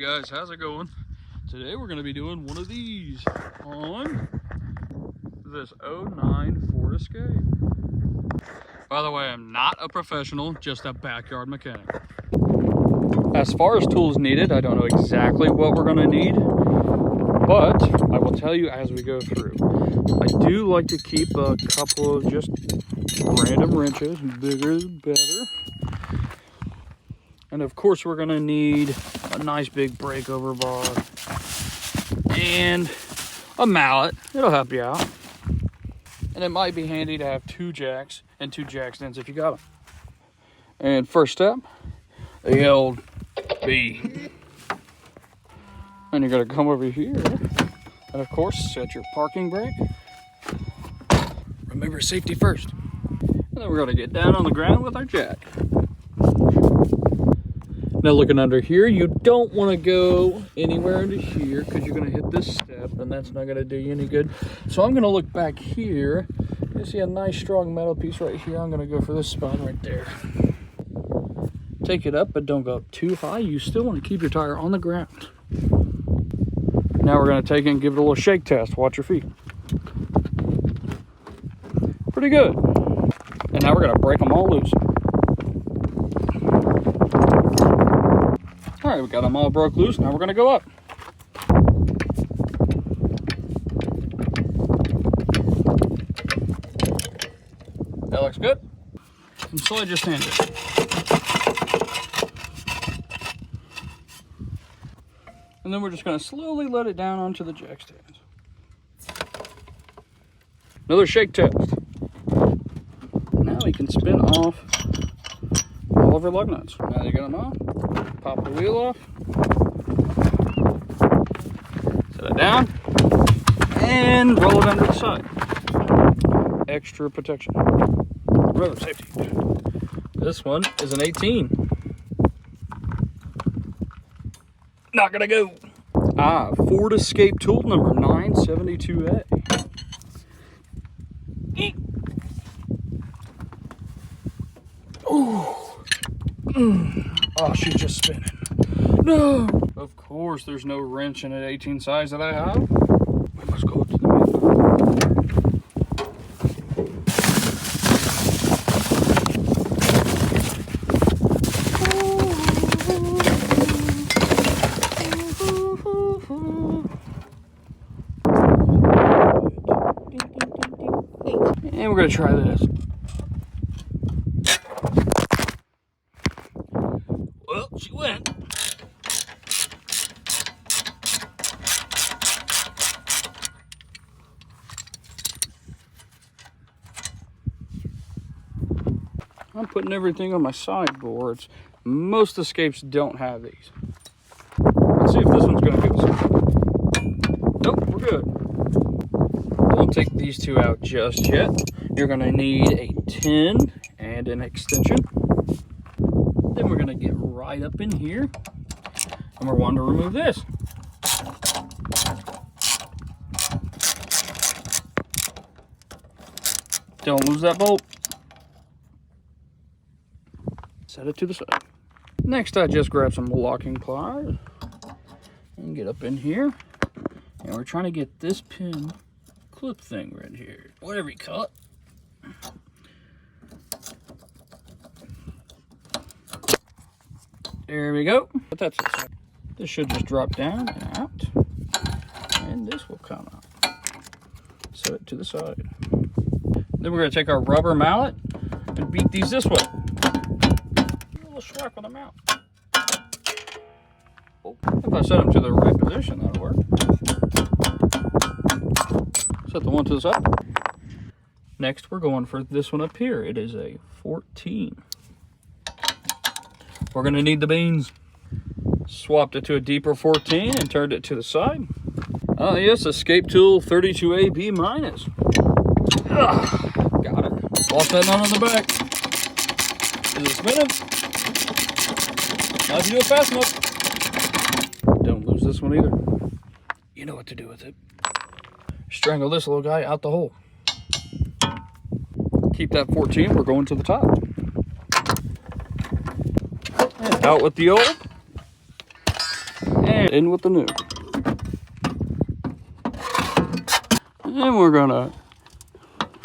Guys, how's it going? Today we're going to be doing one of these on this '09 Ford Escape. By the way, I'm not a professional, just a backyard mechanic. As far as tools needed, I don't know exactly what we're going to need, but I will tell you as we go through. I do like to keep a couple of just random wrenches, bigger the better. And of course we're gonna need a nice big breakover bar and a mallet. It'll help you out. And it might be handy to have two jacks and two jack stands if you got them. And first step, the old B. And you're gonna come over here and of course set your parking brake. Remember safety first. And then we're gonna get down on the ground with our jack. Now looking under here, you don't want to go anywhere into here because you're going to hit this step and that's not going to do you any good. So I'm going to look back here. You see a nice strong metal piece right here. I'm going to go for this spot right there. Take it up, but don't go up too high. You still want to keep your tire on the ground. Now we're going to take it and give it a little shake test. Watch your feet. Pretty good. And now we're going to break them all loose. All right, we got them all broke loose. Now we're going to go up. That looks good. And slide your sand in. And then we're just going to slowly let it down onto the jack stands. Another shake test. Now we can spin off all of our lug nuts. Now you got them off. Pop the wheel off, set it down, and roll it under the side. Extra protection. Road safety. This one is an 18. Not gonna go. Ford Escape tool number 972A. Ooh. Oh, she's just spinning. No! Of course, there's no wrench in an 18 size that I have. We must go up to the main. And we're going to try this. Well, she went. I'm putting everything on my sideboards. Most Escapes don't have these. Let's see if this one's gonna go. Nope, we're good. Don't take these two out just yet. You're gonna need a 10 and an extension. Then we're gonna get right up in here and we're wanting to remove this. Don't lose that bolt. Set it to the side. Next, I just grab some locking pliers and get up in here. And we're trying to get this pin clip thing right here. Whatever you call it. There we go. But that's it. This should just drop down and out. And this will come out. Set it to the side. Then we're going to take our rubber mallet and beat these this way. A little schwack with the mallet. Oh, if I set them to the right position, that'll work. Set the one to the side. Next, we're going for this one up here. It is a 14. We're going to need the beans. Swapped it to a deeper 14 and turned it to the side. Oh yes, Escape Tool 32AB minus. Got it. Lost that nut on the back. Is it spinning? Not if you do it fast enough. Don't lose this one either. You know what to do with it. Strangle this little guy out the hole. Keep that 14, we're going to the top. And out with the old. in with the new. And we're gonna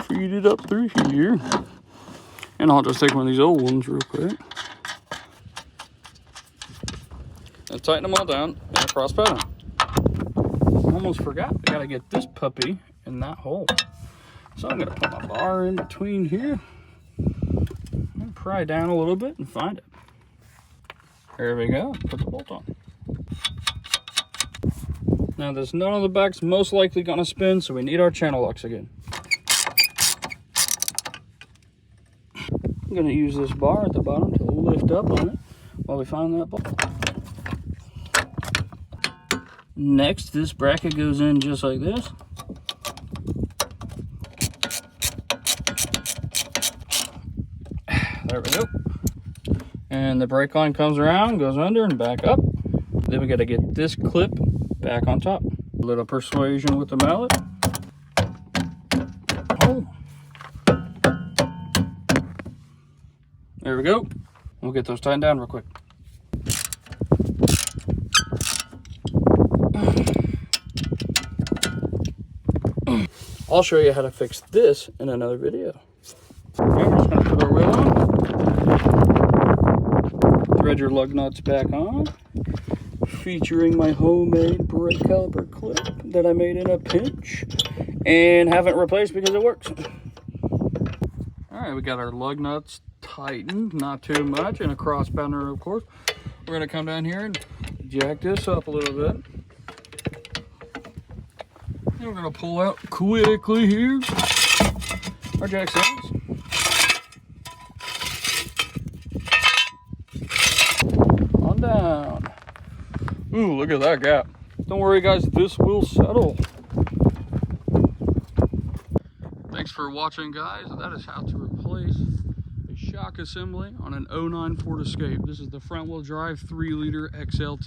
feed it up through here. And I'll just take one of these old ones real quick. And tighten them all down in a cross pattern. Almost forgot, I gotta get this puppy in that hole. So I'm gonna put my bar in between here. And pry down a little bit and find it. There we go, put the bolt on. Now this nut on the back's most likely gonna spin, so we need our channel locks again. I'm gonna use this bar at the bottom to lift up on it while we find that bolt. Next, this bracket goes in just like this. There we go. And the brake line comes around, goes under and back up. Then we got to get this clip back on top. A little persuasion with the mallet. Oh. There we go. We'll get those tightened down real quick. I'll show you how to fix this in another video. Okay, we're just going to put our wheel on. Thread your lug nuts back on. Featuring my homemade brake caliper clip that I made in a pinch and haven't replaced because it works. Alright, we got our lug nuts tightened, not too much, and a cross pattern, of course. We're going to come down here and jack this up a little bit. And we're going to pull out quickly here our jack stands. On down. Ooh, look at that gap. Don't worry guys, this will settle. Thanks for watching guys. That is how to replace a shock assembly on an 09 Ford Escape. This is the front wheel drive 3-liter XLT.